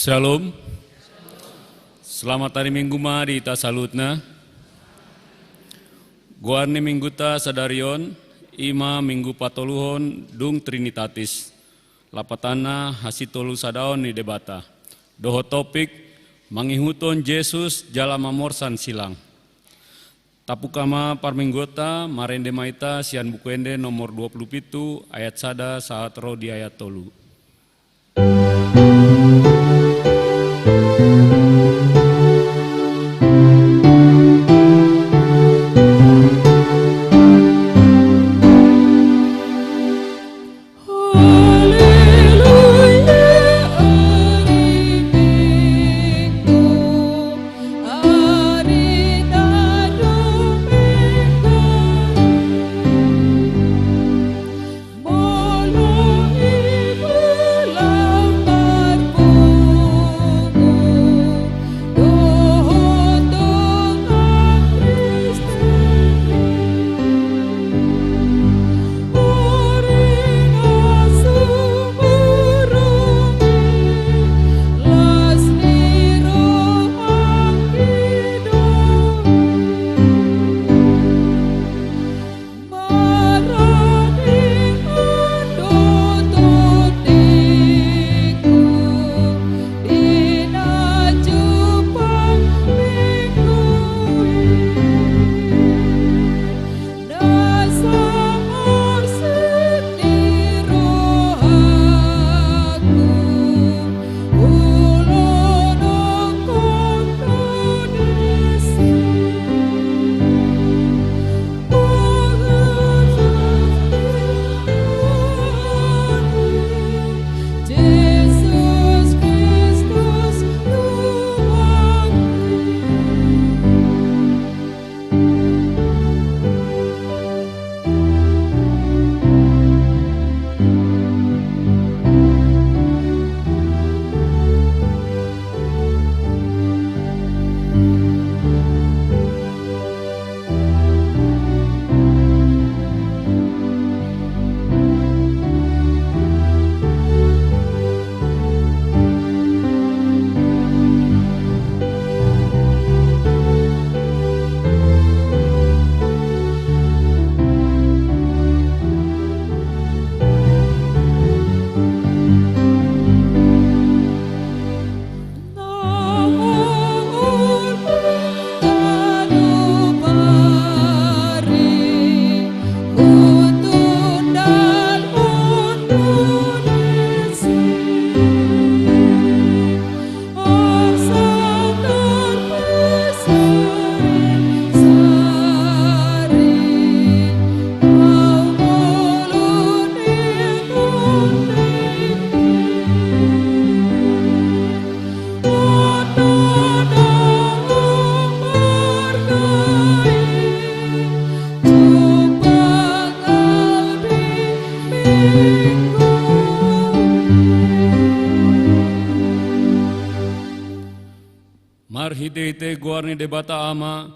Shalom. Selamat hari Minggu mari ta salutna. Guarni minggu ta sadarion, ima minggu patoluhon dung Trinitatis. Lapatana hasitolu sadaon ni debata. Doho topik mangihuton Yesus jala mamorsan silang. Tapukama parminggota marende maita sian bukuende nomor 27 ayat sada saat roh di ayat tolu. hite-hite guarni debata ama,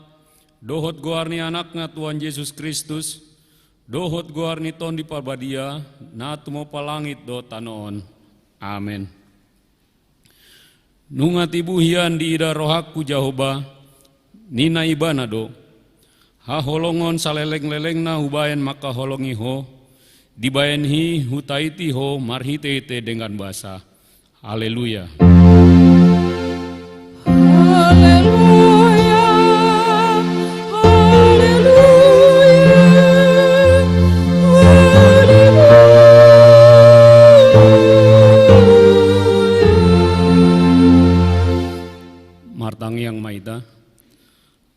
dohot guarni anaknya Tuhan Yesus Kristus, dohot guarni ton di parbadia, na tumo palangit do tanoon. Amin. Nungat ibu hian di ida rohaku Jahoba, nina ibana do, ha holongon saleleng-leleng na hubayan maka holongi ho, dibayan hi hutaiti ho marhite-hite dengan bahasa. Haleluya. Haleluya, Martang yang maita,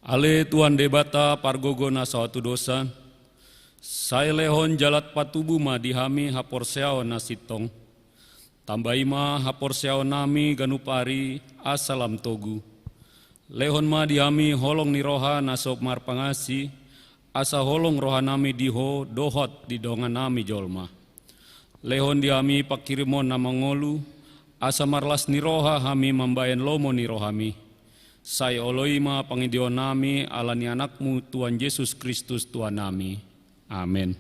ale Tuan debata pargogona sawatu dosa, saya lehon jalat patubu ma dihami hapor seao nasitong, tambaima hapor seao nami ganupari asalam togu, lehon ma dihami holong ni roha nasop mar pangasi, asa holong roha nami diho dohot di dongan nami jolma, lehon dihami pakirimon nama ngolu, asa marlas ni roha hami membayan lomo ni rohami. Saya oloima pangidion nami alani anakmu Tuhan Yesus Kristus Tuhan nami. Amin.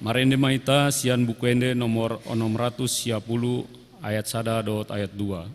Marende maita sian bukuende nomor 610 ayat 1 dot ayat 2.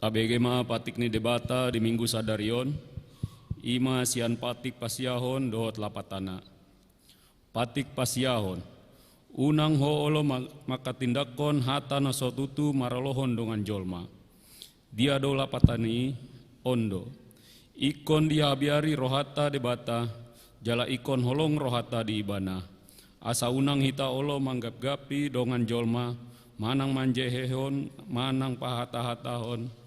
Tabegema patik ni debata di minggu sadarion, ima sian patik pasiahon dohot lapatana. Patik pasiahon, unang ho olo maka tindakon hata nasotutu maralohon dongan jolma. Dia do lapatani ondo, ikon dia biari rohata debata, jala ikon holong rohata di ibana. Asa unang hita olo manggap-gapi dongan jolma, manang manjehehon, manang pahata-hatahon,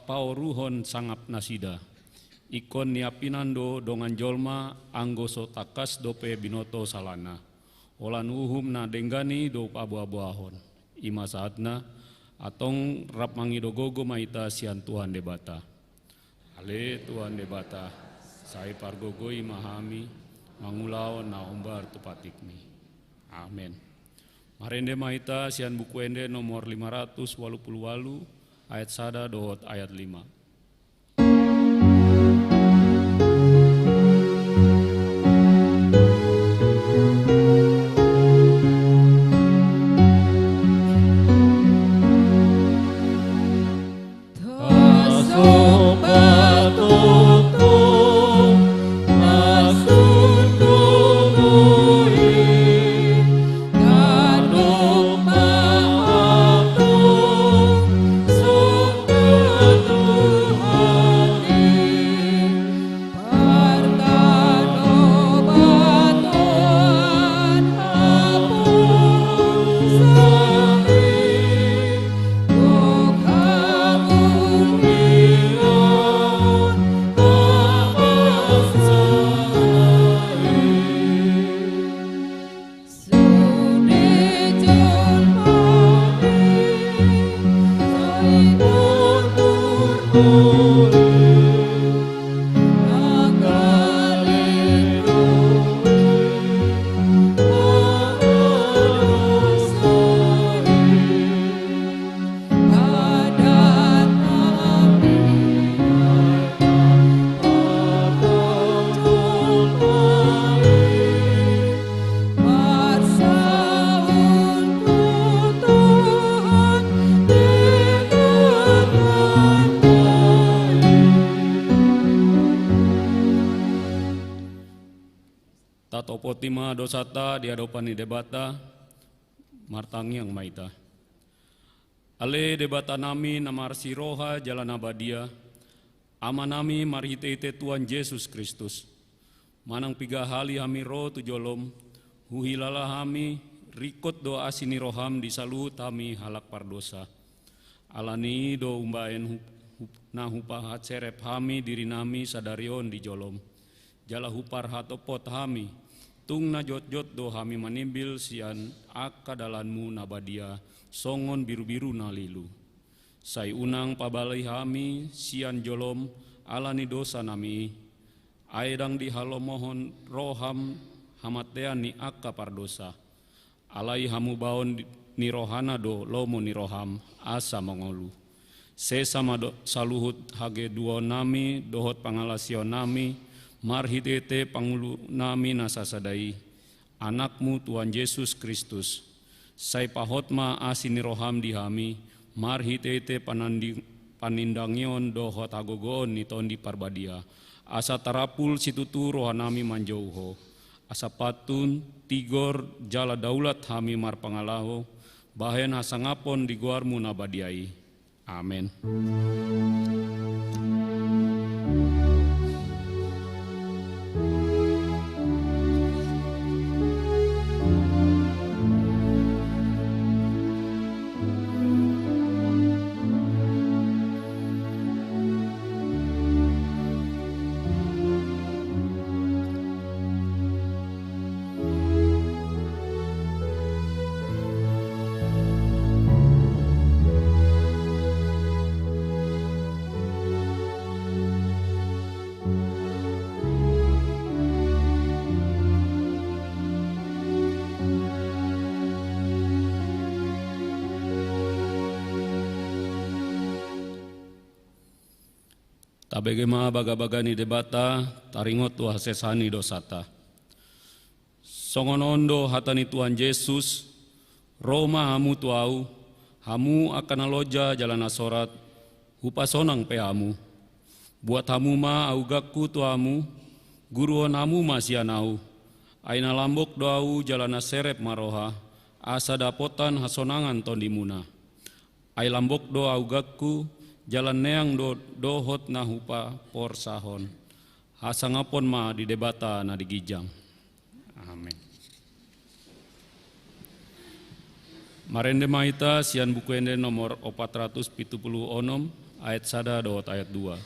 pauruhon sangap nasida. Ikon niapinando dongan jolma anggo sotakas dope binoto salana. Olan uhum na denggani do abu-abuahon. Ima saatna atong rap mangido gogo maita sian Tuhan debata. Ale Tuhan debata, sai pargogo imahami, mangulao na umbar tupatikmi. Amin. Marende maita sian buku ende nomor 588 ayat 1 dohot ayat 5. Haleluya. Tato potima dosata diadopani debata, martangi yang maita. Ale debata nami namarsi roha jalan abadia, amanami marhite Tuhan Yesus Kristus. Manang piga hali hami roh tu jolom, huhilala hami rikot doa sini roham disalut hami halak pardosa. Alani do umbaen na hupahat serep hami diri nami sadarion di jolom. Jala hupar hatopot hami, tung na jot-jot do hami manimbil sian akadalanmu nabadia, songon biru-biru na lilu. Sai unang pabalai hami sian jolom alani dosa nami, aedang di halo mohon roham hamatean ni akka pardosa. Alai hamu baon ni rohana do lomo ni roham asa mongolu. Sesama saluhut hage duo nami dohot pangalasio nami, marhitete pangulu nami nasasadai, anakmu Tuhan Yesus Kristus. Sai pahotma asini roham dihami, marhitete panindangion dohot agogon ni tondi parbadia. Asa tarapul situtu rohanami manjauho. Asa patun tigor jala daulat hami marpangalaho, bahen hasangapon di guarmu nabadiai. Amin. Tabegema baga-bagani debata, taringot tu hasesani dosata. Songonondo hatani Tuhan Yesus, Roma hamu tuau, hamu akan aloja jalan asorat, hupasonang peamu. Buat hamu ma augakku tuamu, guruon hamu masianau, aina lambok doau jalan aserep maroha, asa dapotan hasonangan tondimuna. Ai lambok do augakku, jalan neang dohot na hupa por sahon. Hasangapon ma di debata na digijang. Amin. Marende maita sian buku ende nomor 476 ayat 1 dohot ayat 2.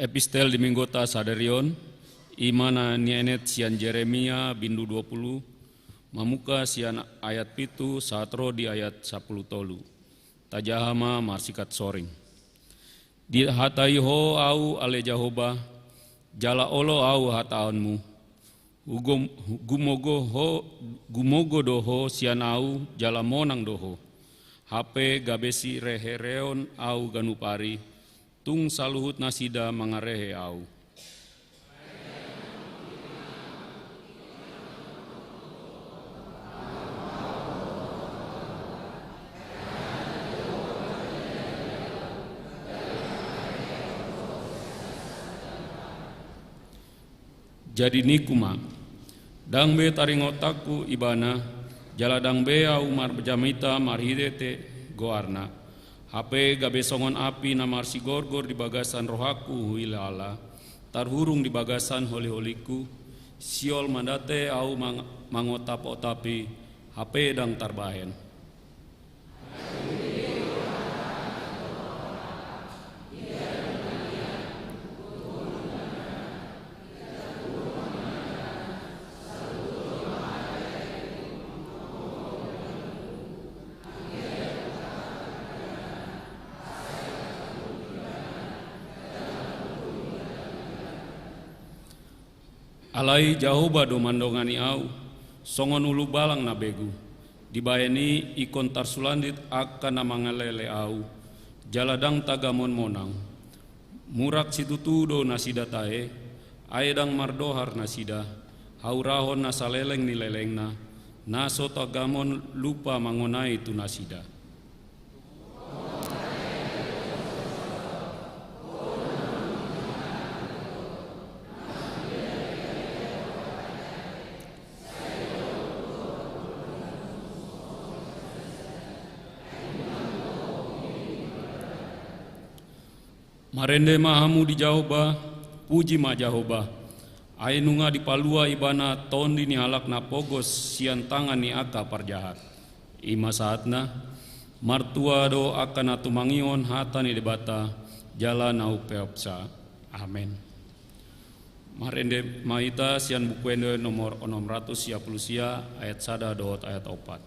Epistel di Minggota Sadarion, imana nienet sian Jeremia bindu 20, mamuka sian ayat pitu satro di ayat 10 tolu. tajahama marsikat soring. Di hatai ho au ale Jahoba, jala olo au hataanmu. Gumogo doho sian au jala monang doho. Hape gabesi rehereon au ganupari, tung saluhut nasida mangarehe au. Jadi nikuma, dangbe taringotaku ibana, jala dangbe au mar bejamita marhidete goarna. Hape gabe songon api na marsi gorgor di bagasan rohaku huilala, tarhurung di bagasan holi-holiku, siol mandate au mangotap-otapi, hape dang tarbahen. Alai Jahoba do mandongani au, songon ulu balang na begu, dibayani ikon tarsulandit akan namangalele au, jaladang tagamon monang, murak situtu do nasida tae, aedang mardohar nasida, haurahon nasaleleng nilelengna, naso tagamon lupa mangonai tu nasida. Marende mahamu di Jahoba, puji ma Jahoba. Ainunga di palua ibana tondi ni halak na pogos sian tangan ni aka parjahat. Ima saatna, martua do akan atumangion hata ni debata, jalan au peopsa. Amin. Marende maita sian bukuende nomor 630 sia ayat sada dohot ayat 4.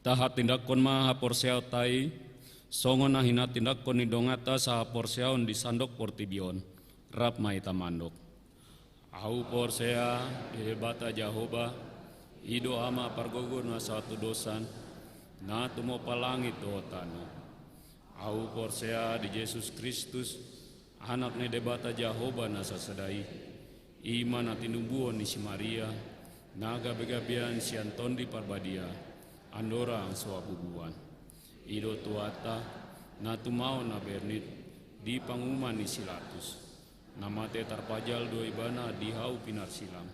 Taha tindakon ma haporseao tai, songon na hina tindakon ni dongata sa haporseaon di sandok portibion, rap maita mandok. Au porsea di bata Jahoba, ido ama pargogo na satu dosan, na tumo palangit dohotano. Au porsea di Yesus Kristus, anak ni debata Jahoba na sasadai, iman na tinumbuon ni si Maria, naga begabian si Antondi parbadia, andora ang suabubuan. Ido tuata na tumao na bernit di panguman ni Silatus. Namate tarpajal do ibana di hau pinar silam.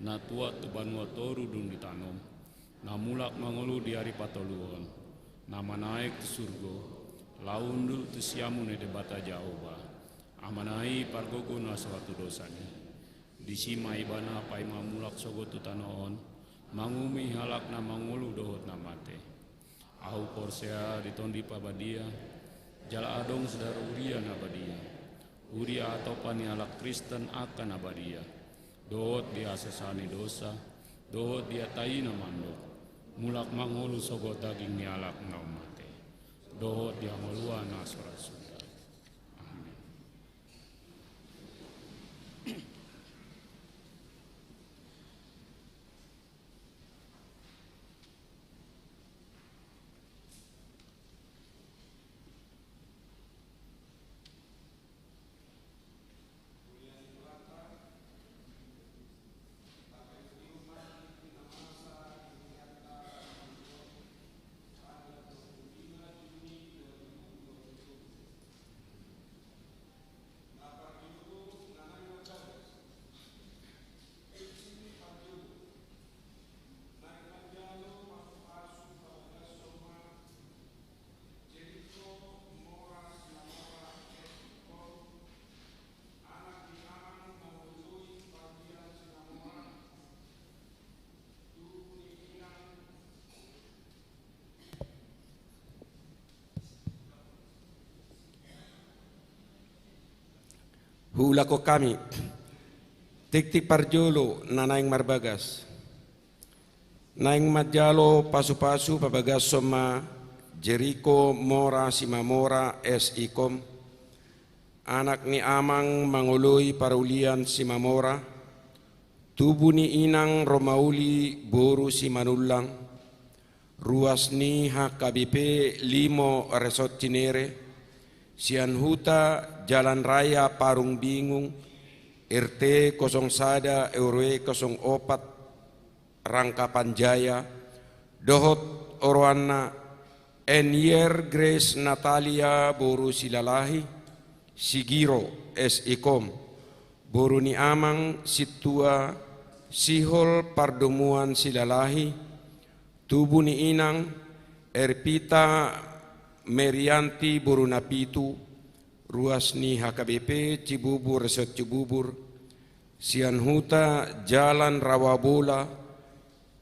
Na tuat tuban toru dun ditanom. Na mulak mangulu di hari patoluon. nama naik ke surga, laundul tu siamu ne debata jauba, amanai pargogo na suatu dosani, disima ibana pai mamulak sogo tu tanoon, mangumi halak na mangulu dohot na mate, ahu korsea ditondi pabadia, jala adong sedar uria na badia, uria atau pani halak Kristen akan abadia, dohot dia sesani dosa, dohot dia taina mandok, mulak mangulu sogo daging ni alak na umate, dohot dia ngelua na surat sunda. Amin. Hulako kami, tiktik parjolo nanaing marbagas, naing madjalo pasu-pasu pabagas soma Jericho mora simamora es ikom, anak ni amang mangului parulian simamora, tubuh ni inang romauli boru simanulang, ruas ni HKBP limo resort cinere, Sian Huta Jalan Raya Parung Bingung RT 01 RW 04 Rangkapan Jaya Dohot Orwana Enyer Grace Natalia Boru Silalahi Sigiro S. Ikom Boru Ni Amang Situa Sihol Pardomuan Silalahi Tubuh Ni Inang Erpita Merianti Borunapitu ruas ni HKBP Cibubur Resort Cibubur Sian Huta Jalan Rawabola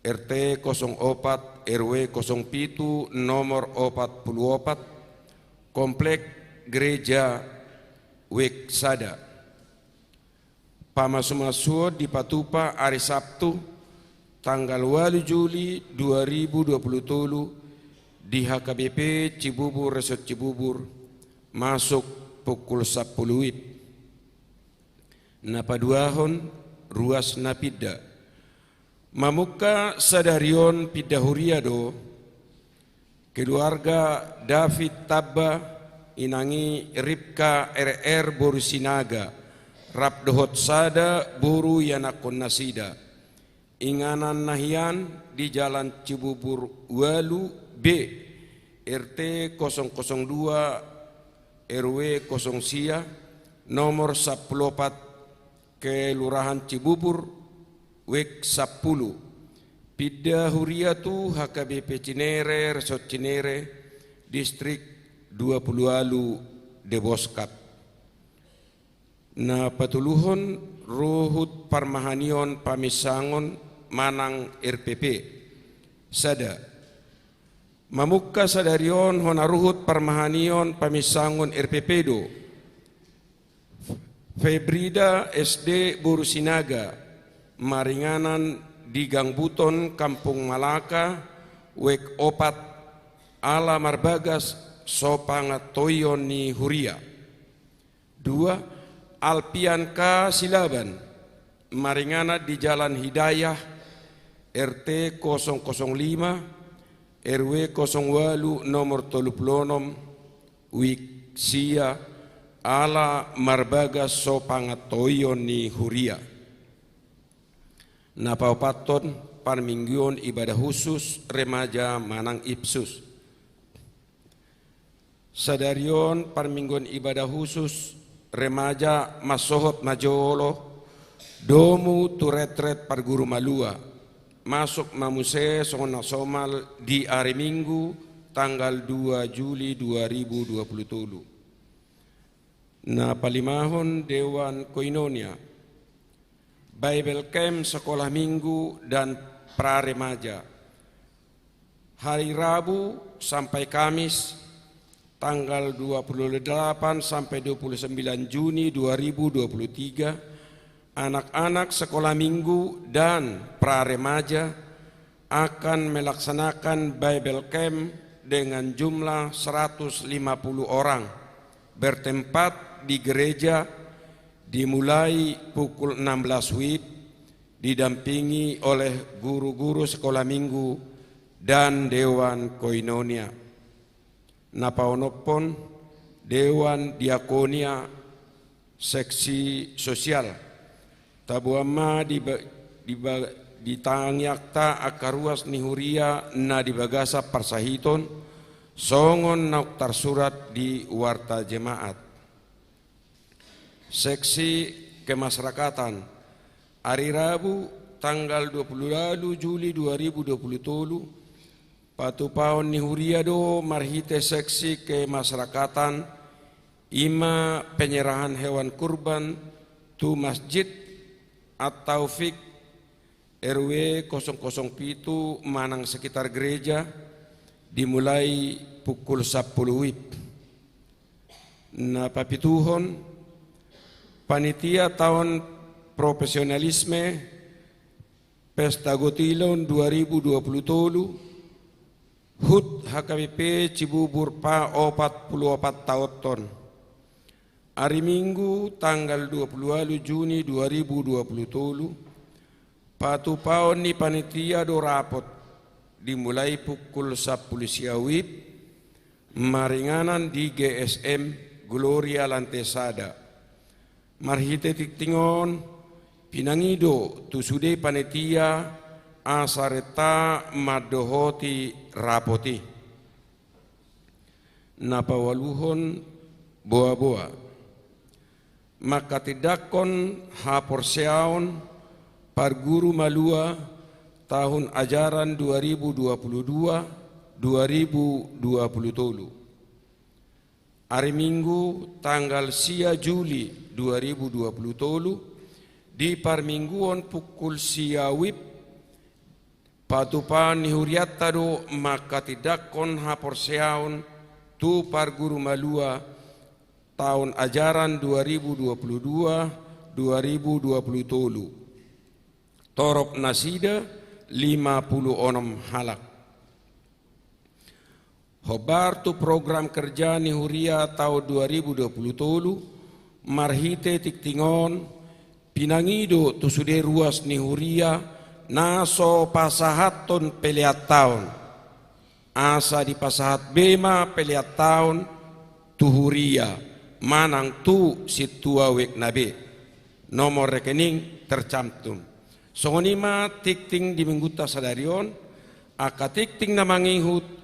RT 04 RW 07 nomor 44 Komplek Gereja Weksada Pamasumasuo di Patupa hari Sabtu tanggal 8 Juli 2020 di HKBP Cibubur Resort Cibubur masuk pukul 10 WIB. Napaduahon ruas napida mamuka sadarion pidahuriado keluarga David Tabba inangi Ripka RR Borusinaga Rabdohot Sada Boru Yanakon Nasida inganan nahian di Jalan Cibubur Walu B RT 002 RW 0 Sia nomor 14 Kelurahan Cibubur Wek 10 Pida Huriatu HKBP Cinere Resort Cinere Distrik 20 Alu Deboskap na patuluhon Ruhut Parmahanion Pamisangon Manang RPP Sada Mamukka sadarion honaruhut Parmahanion Pamisangon RPPdo Febrida SD Borusinaga Maringanan di Gang Buton Kampung Malaka Wek Opat Ala Marbagas Sopangatoyon ni Huria 2 Alpian K Silaban Maringana di Jalan Hidayah RT 005 RW 08 nomor 36 Wik Sia Ala Marbagas Sopangatoyon ni Huria Napaupaton Parminggion ibadah khusus remaja Manang Ipsus Sadarion Parminggion ibadah khusus remaja Masohot Majolo Domu Turetret Parguru Malua masuk mamuse sona somal di hari Minggu tanggal 2 Juli 2020. Na palimahon Dewan Koinonia, Bible Camp Sekolah Minggu dan Praremaja, hari Rabu sampai Kamis tanggal 28 sampai 29 Juni 2023, anak-anak sekolah minggu dan praremaja akan melaksanakan Bible Camp dengan jumlah 150 orang bertempat di gereja dimulai pukul 16 WIB, didampingi oleh guru-guru sekolah minggu dan Dewan Koinonia. Napaonopon Dewan Diakonia Seksi Sosial tabuama di tangyakta akaruas nihuria na dibagasa parsahiton songon nauktar surat di warta jemaat. Seksi Kemasyarakatan, hari Rabu tanggal 20 Juli 2020, patupaon nihuriado marhite seksi kemasyarakatan ima penyerahan hewan kurban tu Masjid At-Taufik RW 007 Manang sekitar gereja dimulai pukul 10 WIB. Na papituhon panitia tahun profesionalisme Pesta Gotilon 2020 HUT HKBP Cibubur Pa 44 tahun. Hari Minggu tanggal 20 Juni 2020 patupaon ni panitia do rapot dimulai pukul 10 siawib maringanan di GSM Gloria Lantesada. Marhite tiktingon pinangido tusude panitia asareta madohoti rapoti. Napawaluhon boa-boa. Maka tidakon haporseaon par guru malua tahun ajaran 2022-2023. Hari Minggu tanggal 4 Juli 2020 di parmingguon pukul siawib patupan nihuriatado maka tidakon haporseaon tu par guru malua tahun ajaran 2022-2023. Torop nasida 56 halak. Hobar tu program kerja nihuria tahun 2020 marhite tiktingon pinangido tu sude ruas nihuria naso pasahaton peliat tahun asa di pasahat bema peliat tahun tuhuria manang tu situa wek nabe nomor rekening tercantum songonima tikting di mingguta sadarion aka tikting na mangihut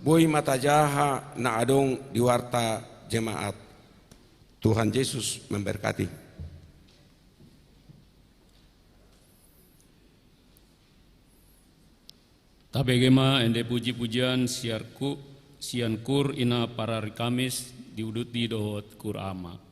boy mata jaha na adong di warta jemaat. Tuhan Yesus memberkati. Tabegema ende puji-pujian siankur ina para Kamis diudut di dohot kur ama.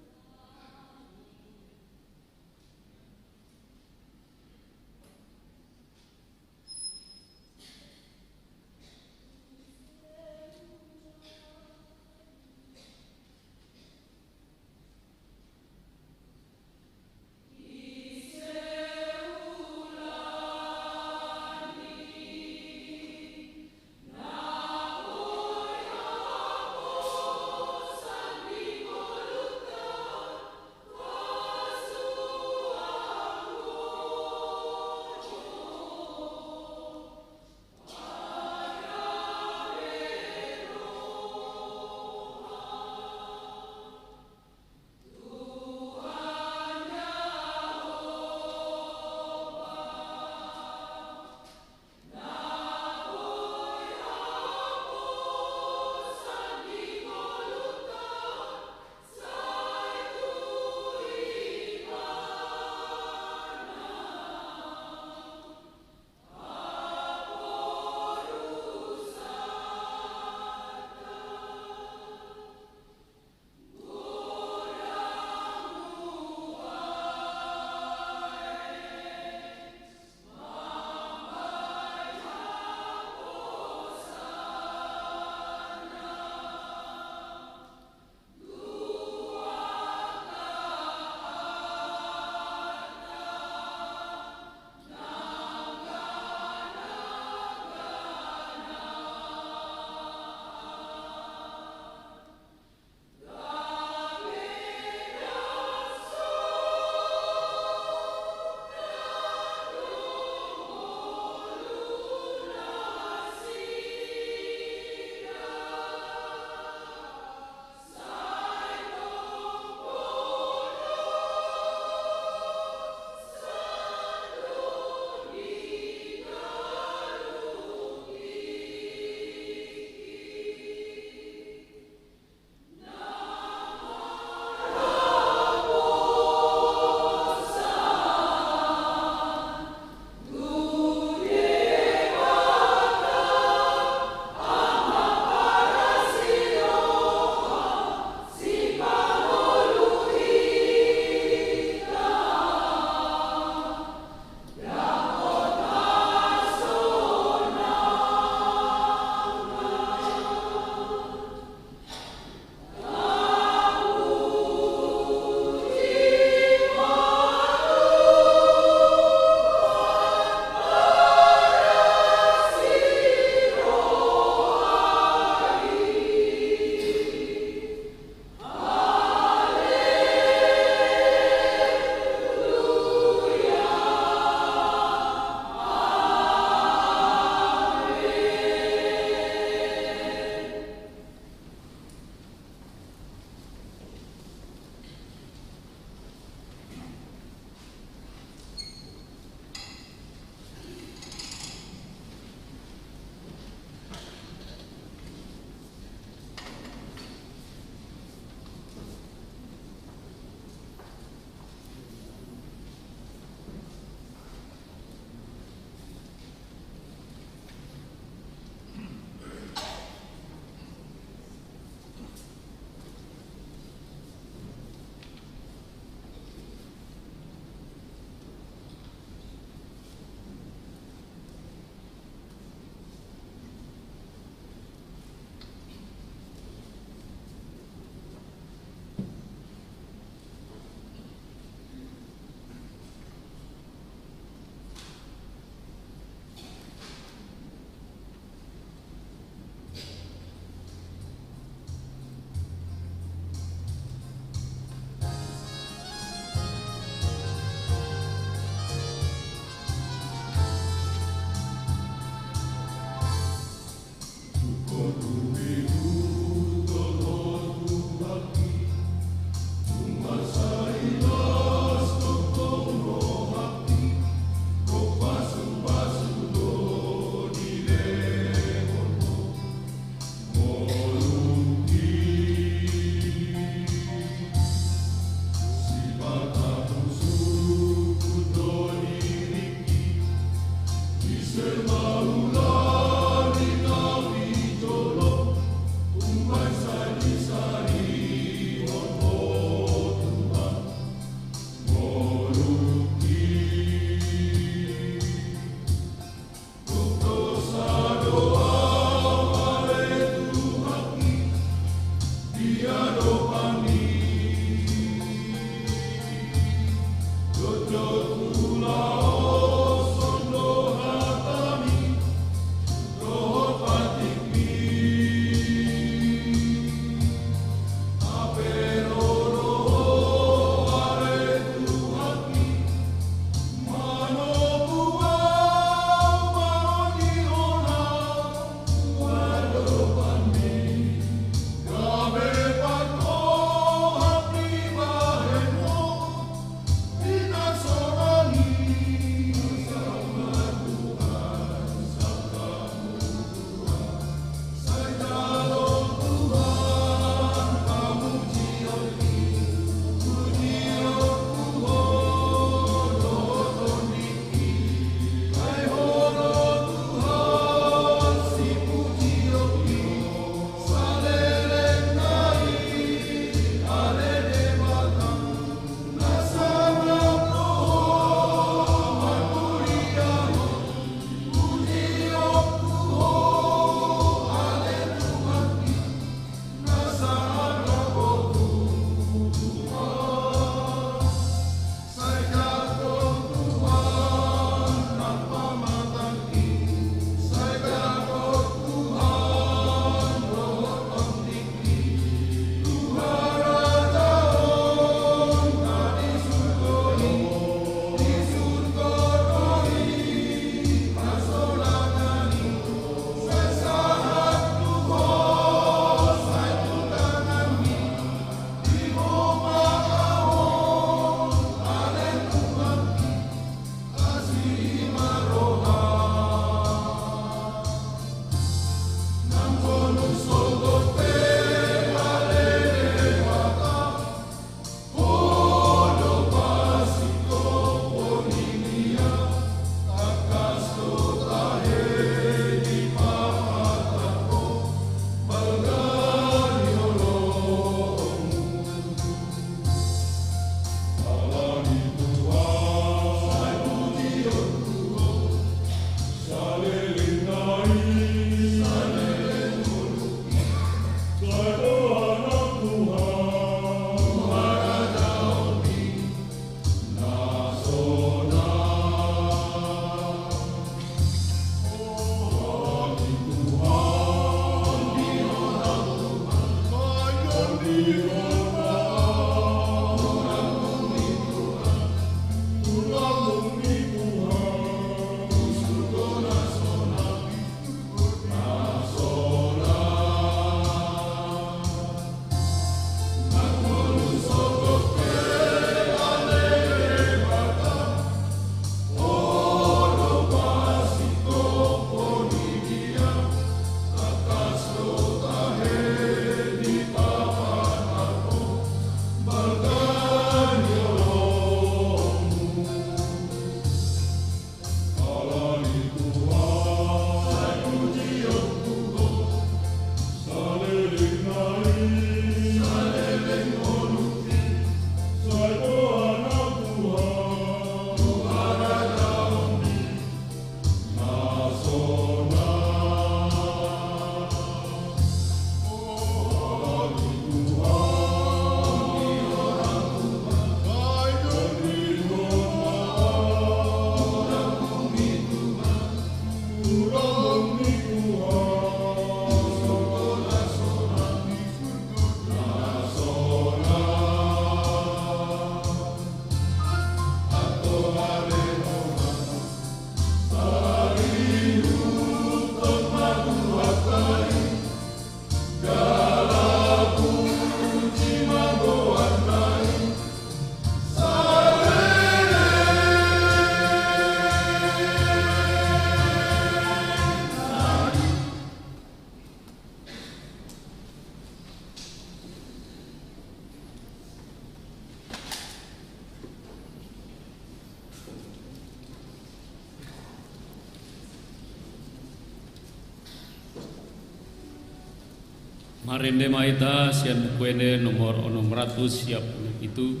Marende maita sian bukuende nomor 600 siap itu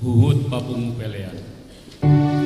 Huhut Papung Pelean. Selamat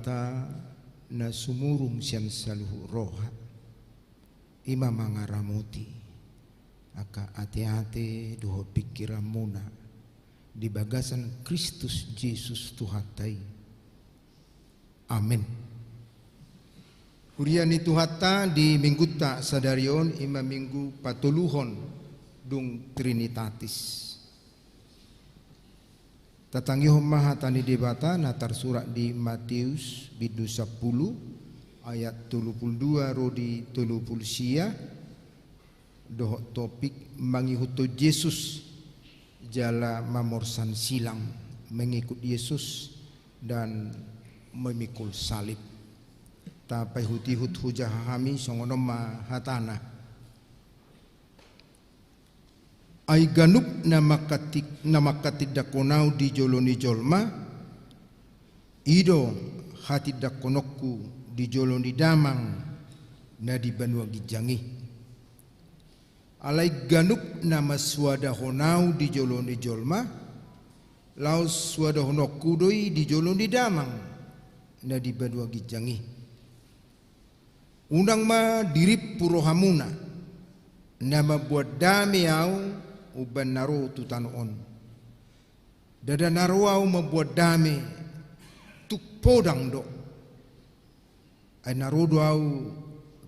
debata na sumurung sian saluhu roha ima mangaramuti aka ate-ate doho pikiran muna di bagasan Kristus Yesus Tuhatai. Amin. Hurian itu hatta di minggu tak sadarion ima minggu patuluhon dung Trinitatis. Tatangihom mahatani debata natar surat di Matius bidu 10 ayat 32 rodi 30 sia doh topik mangihuto Yesus jala mamorsan silang mengikut Yesus dan memikul salib. Tapai hutihut hujah kami songono mahatana. Ai ganup nama katidakonau di joloni jolma ido hati dakonokku di joloni damang na di banua gijangi alai ganup nama swada honau di joloni jolma laus swada honokku doi di joloni damang na di banua gijangi undang ma dirip purohamuna nama buat damiau uban naro tutanoon dada naruau membuat dame tuk podang do ay narudoau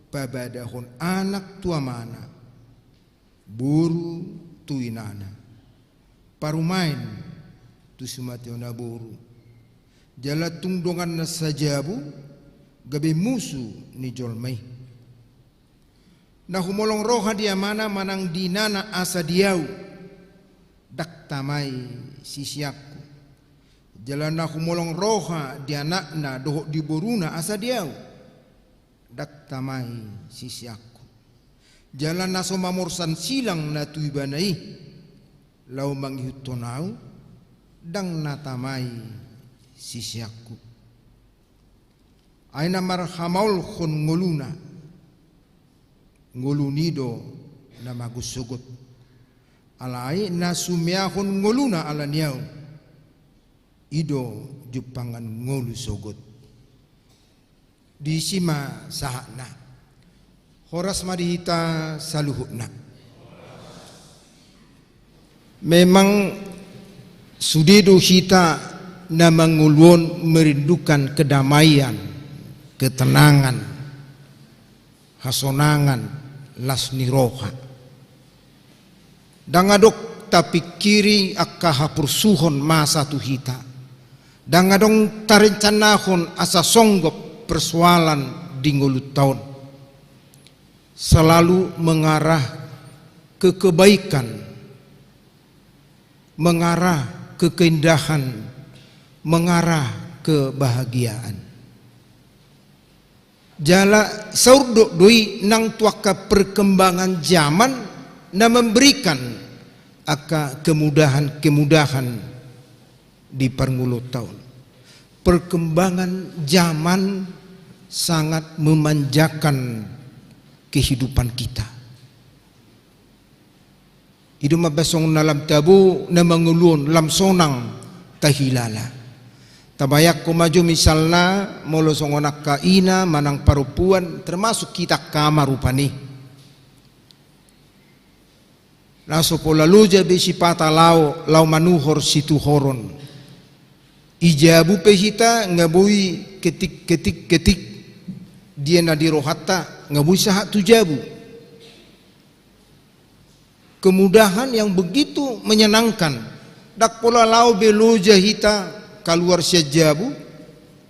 babadahon anak tua mana buru tuinana parumain tu sumationa buru jala tungdongan na sajabu gabe musu ni jolmai. Nah humolong roha dia mana manang dinana asa diau dak tamai sisiaku jalan nah humolong roha dia nakna dohok di boruna asa diau dak tamai sisiaku jalan naso mamorsan silang na tuibanai lau manghiutonau dang natamai sisiaku aina marhamaul khun nguluna ngulunido na magusugot alai nasumiahon nguluna ala niyaw ido jupangan ngulu sogot di sima sahana horas marihita saluhutna memang sudedo hita na mangulun merindukan kedamaian ketenangan hasonangan las niroha dangadok tapi kiri akka hapursuhon masa tuhita dangadong tarencanahon asa songgop persoalan di ngulut tahun selalu mengarah ke kebaikan mengarah ke keindahan mengarah ke kebahagiaan jala saurdok doi nang tuaka perkembangan zaman na memberikan aka kemudahan-kemudahan di permulut tahun. Perkembangan zaman sangat memanjakan kehidupan kita. Hidup mabasong nalam tabu na mangulun lam sonang tahilala. Tabayak ko maju misalna molo songonak kaina manang parupuan termasuk kita kamar rupani. Laso pola luja besi pata lau manuhor situ horon. Ijabu pehita ngabui ketik dia nadirohata ngabui sahat tujabu. Kemudahan yang begitu menyenangkan. Dak pola lau beluja hita keluar sejabu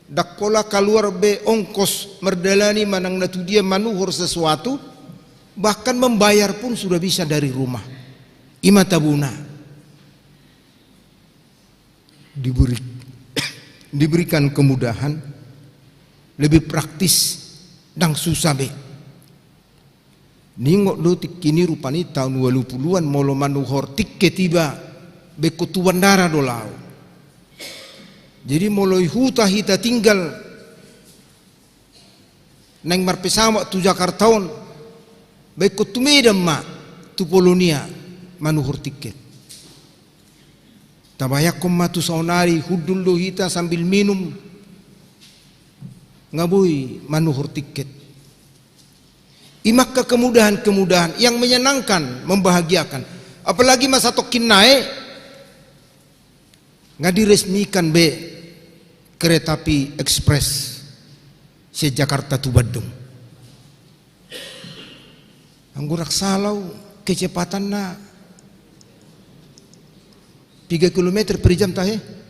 dak pola keluar be ongkos merdalani manang natu dia manuhur sesuatu bahkan membayar pun sudah bisa dari rumah ima tabuna diberikan kemudahan lebih praktis dan susah be ningok do kini rupani tahun 20-an molo manuhur tiket tiba be kutuan darah dolau. Jadi mulai huta hita tinggal neng marpesama tu Jakartaon baik kutumedam ma tu Polonia manuhur tiket tabayak ma tu saunari hudul do hita sambil minum ngabui manuhur tiket. Imakka kemudahan-kemudahan yang menyenangkan, membahagiakan. Apalagi masa tokin naik, nggak diresmikan be kereta api ekspres se Jakarta tu Bandung. Anggurak salau kecepatan na 3 km per jam tahe.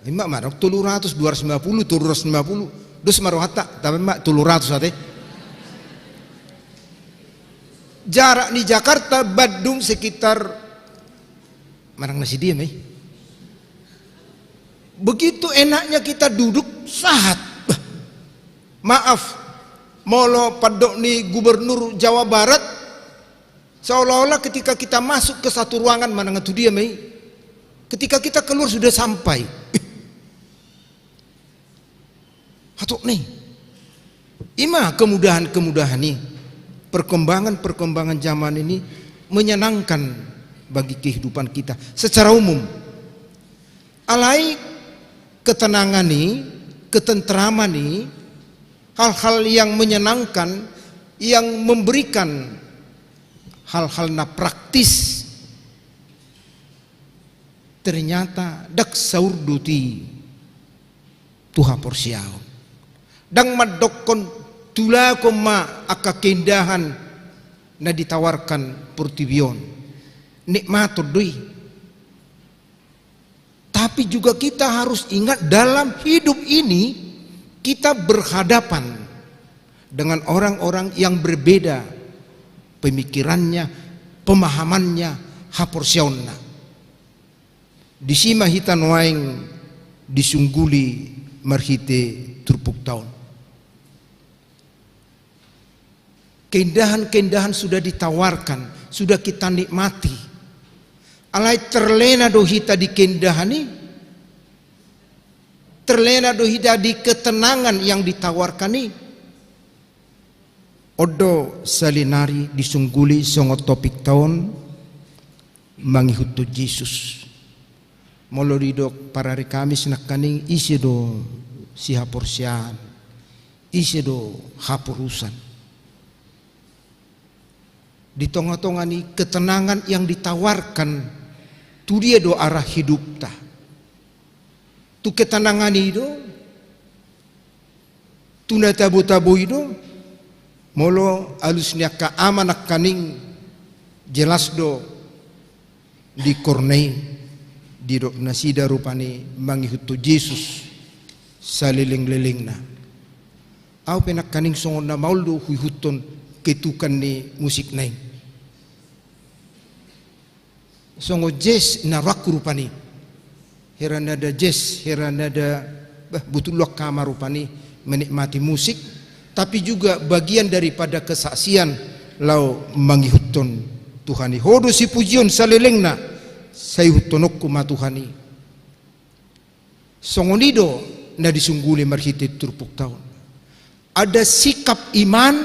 Mak marok 300, 250, 350, dus marohata, tapi mak 300 ate. Jarak di Jakarta Bandung sekitar marang nasi diem Begitu enaknya kita duduk sahat. Maaf, molo padok ni gubernur Jawa Barat seolah-olah ketika kita masuk ke satu ruangan mana ngatu dia ketika kita keluar sudah sampai. Hatuk nih. Ima kemudahan-kemudahan nih. Perkembangan-perkembangan zaman ini menyenangkan bagi kehidupan kita secara umum. Alai ketenangan nih, ketentraman nih, hal-hal yang menyenangkan, yang memberikan hal-hal na praktis, ternyata dak saurduti Tuhan porsiau dang madokon tula koma aka keindahan na ditawarkan Portibion nikmat doi. Tapi juga kita harus ingat dalam hidup ini kita berhadapan dengan orang-orang yang berbeda pemikirannya, pemahamannya, haporsionna. Disima hitan waing disungguli marhite turpuk tahun. Keindahan-keindahan sudah ditawarkan, sudah kita nikmati. Alai terlena dohita di keindahan ini, terlena dohita di ketenangan yang ditawarkan ini. Odo salinari disungguli songot topik tahun mangihutu Yesus. Molo didok para Kamis nakaning isi do si haporsian, isi do hapurusan. Di tengah-tengah ini ketenangan yang ditawarkan tu dia do arah hidup ta. Tu ketenangan itu tu na tabu-tabu itu molo alusnya ka amanak kaning jelas do di kornei di do nasida rupani mangihutu Yesus saliling-liling na. Au penak kaning songon na mauldo huihuton ketukan ni musik naing. Songo jazz na rock rupani. Heran ada jazz, heran ada butuh lok kamar rupani menikmati musik, tapi juga bagian daripada kesaksian lau mangihuton Tuhani. Hodo si pujion salilengna sayhutonokku ma Tuhani. Songo nido na disungguli marhite turpuk tahun. Ada sikap iman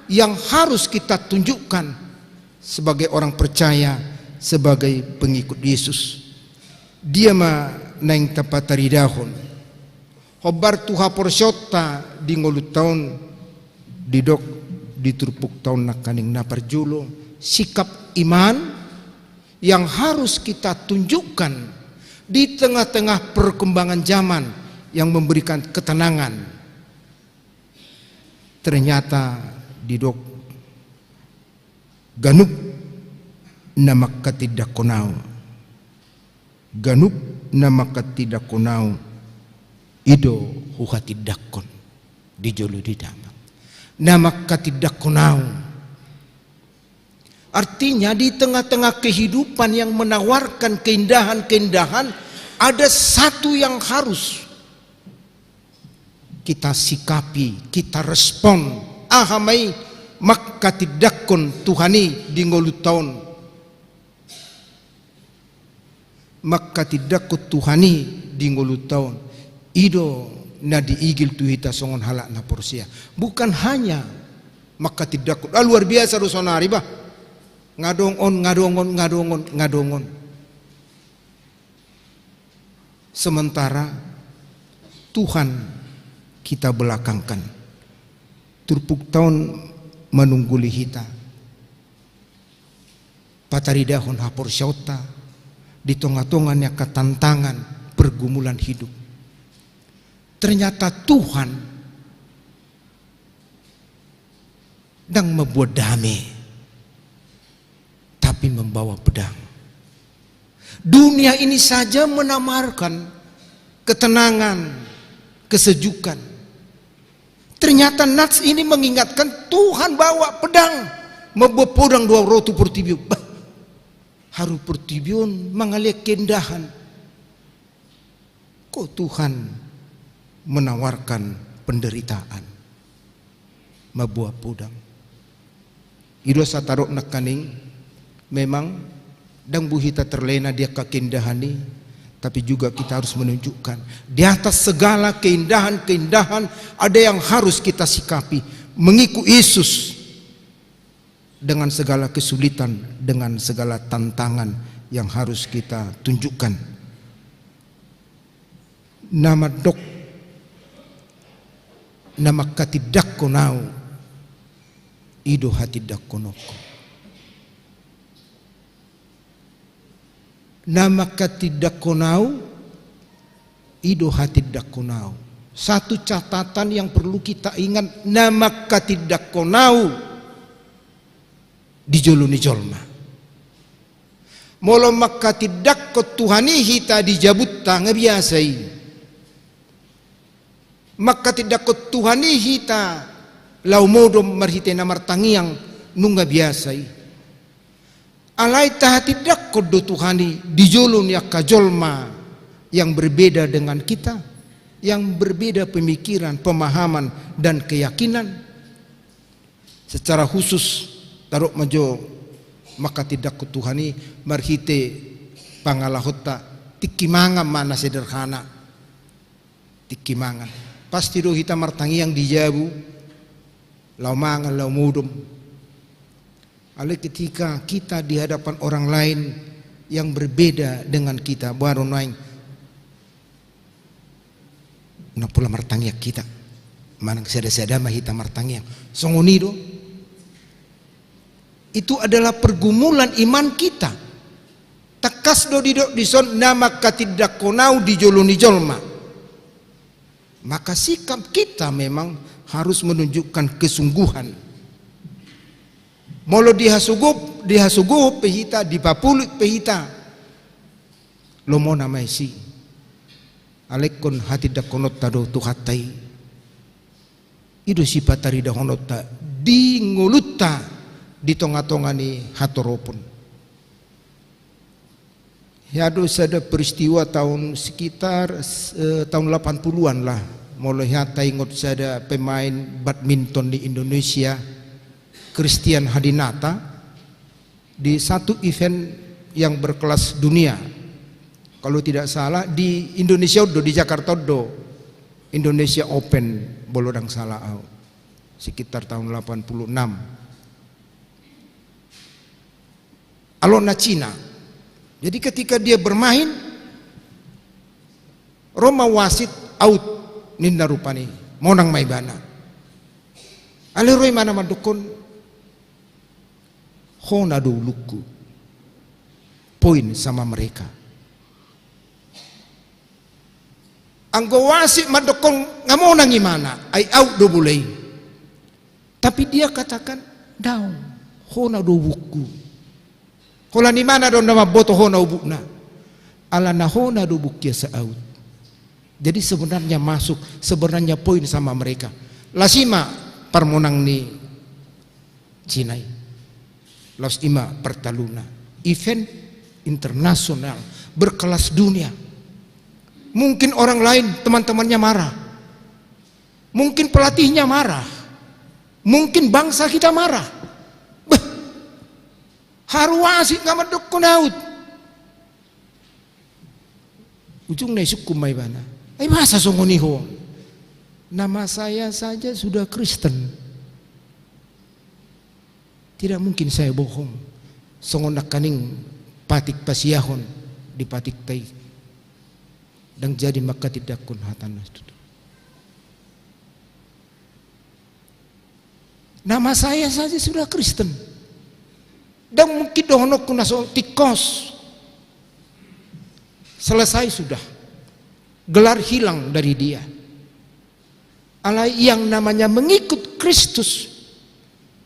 yang harus kita tunjukkan sebagai orang percaya, sebagai pengikut Yesus. Dia ma naing tapataridahon. Hobar tuha porsyota di ngolut tahun didok diturpuk tahun nakaning naparjulo. Sikap iman yang harus kita tunjukkan di tengah-tengah perkembangan zaman yang memberikan ketenangan. Ternyata didok ganuk nama katidak konau, ganuk nama katidak konau ido hukatidak kon di jolo di dama nama katidak konau. Artinya di tengah-tengah kehidupan yang menawarkan keindahan-keindahan ada satu yang harus kita sikapi, kita respon. Ahamai makka tidakon Tuhani di ngolut tahun. Makka tidakon Tuhani di ngolut tahun. Ido na diigil tuhita songon halak na porsia. Bukan hanya makka tidakon. Luar biasa rusonari bah. Ngadongon. Sementara Tuhan kita belakangkan. Turpuk tahun menungguli hita. Pataridahon hapor syauta di tengah-tengahnya ketantangan pergumulan hidup. Ternyata Tuhan dan membuat damai, tapi membawa pedang. Dunia ini saja menawarkan ketenangan, kesejukan. Ternyata nats ini mengingatkan Tuhan bawa pedang, membawa pedang dua rotu pertibion. Haru pertibion mengalir keindahan. Kok Tuhan menawarkan penderitaan, membawa pedang. Ido satarok nakaning memang dan buhita terlena dia kekindahani, tapi juga kita harus menunjukkan di atas segala keindahan-keindahan ada yang harus kita sikapi, mengikuti Yesus dengan segala kesulitan, dengan segala tantangan yang harus kita tunjukkan. Nama dok, nama katidak konau, ido hati dak konoko. Nama katidak konau, ido hati dak konau. Satu catatan yang perlu kita ingat, nama katidak konau dijoluni jolma. Molo makatidak ko Tuhani hita dijabut tanga biasai. Makatidak ko Tuhani hita lau modom marhite namar tangiang nungga biasai. Alai tahatidak kodo Tuhani dijolun ya kajolma yang berbeda dengan kita, yang berbeda pemikiran, pemahaman dan keyakinan. Secara khusus taruk majo maka tidak ke Tuhani marhite pangalahota tikimangan mana sederhana, tikimangan pasti do hita martangi yang dijabu lau mangan lau mudum. Ale ketika kita di hadapan orang lain yang berbeda dengan kita, baru naing na pula martangiak kita. Manang sada-sada mah hita martangiak. Songonido itu adalah pergumulan iman kita. Takas do didok dison nama katidak konau dijoluni jolma. Maka sikap kita memang harus menunjukkan kesungguhan. Molo dihasugup pehita, dipapulit pehita. Lomo namai si. Alekon hati dakonot tado tuhatai. Ido si patari dahonota di nguluta di tonga-tonga ni hatoropon. Yado sada peristiwa tahun sekitar tahun 80-an lah. Molo hatai ngot sada pemain badminton di Indonesia, Christian Hadinata, di satu event yang berkelas dunia. Kalau tidak salah di Indonesia do, di Jakarta do, Indonesia Open bolodang salah sekitar tahun 86. Alona Cina. Jadi ketika dia bermain, Roma wasit out ninda rupani monang maibana. Aliroi mana madukon hona do luku poin sama mereka. Anggo wasit madukon ngamonang imana ai out do bulai. Tapi dia katakan daun hona do buku. Kola ni mana do nama boto hona ubukna. Ala na hona do bukya sa out. Jadi sebenarnya masuk, sebenarnya poin sama mereka. Lasima permonang ni Cinai. Los Ima Pertaluna, event internasional berkelas dunia. Mungkin orang lain teman-temannya marah, mungkin pelatihnya marah, mungkin bangsa kita marah. Haruasi ngamat dokunaut. Ujung naisuk kumai bana. Masa songoniho. Nama saya saja sudah Kristen. Tidak mungkin saya bohong. Songonak kaning patik pasiyahon di patik tai. Dan jadi maka tidak kun hatanas. Nama saya saja sudah Kristen. Dan mungkin dohonok kunaso tikos. Selesai sudah. Gelar hilang dari dia. Alai yang namanya mengikut Kristus.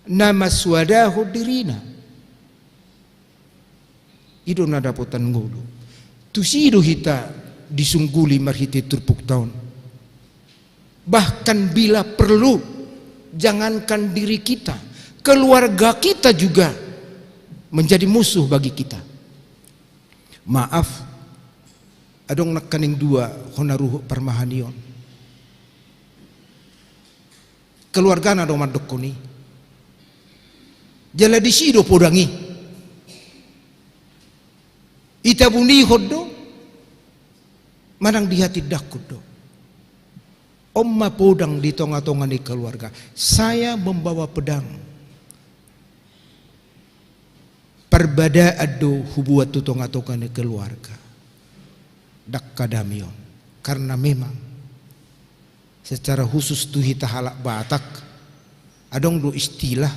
Nama suadahu dirina. Ido nadapotan ngodo. Tusido hita disungguli marhiti turpuk tahun. Bahkan bila perlu, jangankan diri kita, keluarga kita juga menjadi musuh bagi kita. Maaf, adong nakaning dua honaruh parmahanion. Keluarga na dong madokoni. Jala disido podangi. Ita buni hoddo, manang di hati dakut do. Omma podang di tonga-tonga di keluarga. Saya membawa pedang. Perbada ado hubuat tu tonga-tonga di keluarga. Dak kadamion. Karena memang secara khusus tu hita halak Batak adong do istilah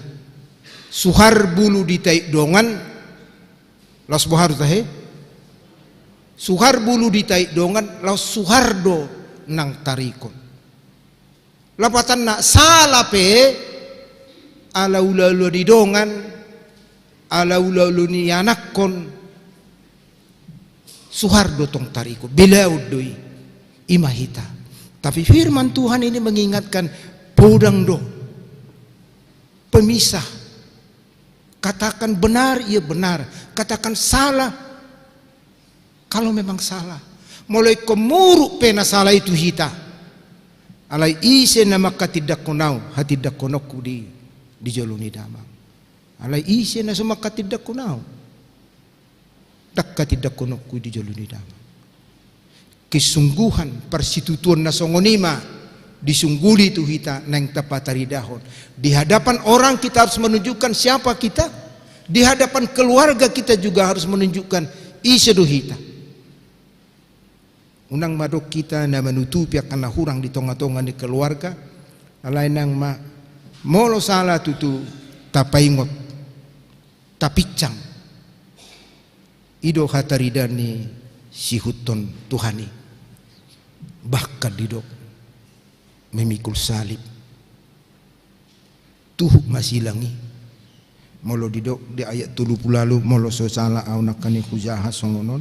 suhar bulu di taik dongan las bohar tahe suhar bulu di taik dongan las suhardo nang tarikon. Lapatan nak salah pe ala ula di dongan ala ula ni anak kon suhardo tong tariko bila udoi imahita. Tapi firman Tuhan ini mengingatkan podang do pemisah. Katakan benar ia benar, katakan salah kalau memang salah. Mulai kemuruk pena salah itu hita. Alai ise nama katidak konau hatidak konokku di joluni damang. Alai ise na semua katidak konau dak katidak konokku di joluni damang. Kesungguhan persitutuan na songonima disungguli tu hita neng tapatari dahon. Di hadapan orang kita harus menunjukkan siapa kita. Di hadapan keluarga kita juga harus menunjukkan ise do hita. Unang madok kita na menutupi akan hurang di tonga-tonga di keluarga. Alay nang molo salah tutu tapaingot tapicang. Ido hataridani si huton Tuhani. Bahkan didok memikul salib. Tuhuk masih langi. Molo didok di ayat 30 lalu molo so salah au nakani hujaha songonon.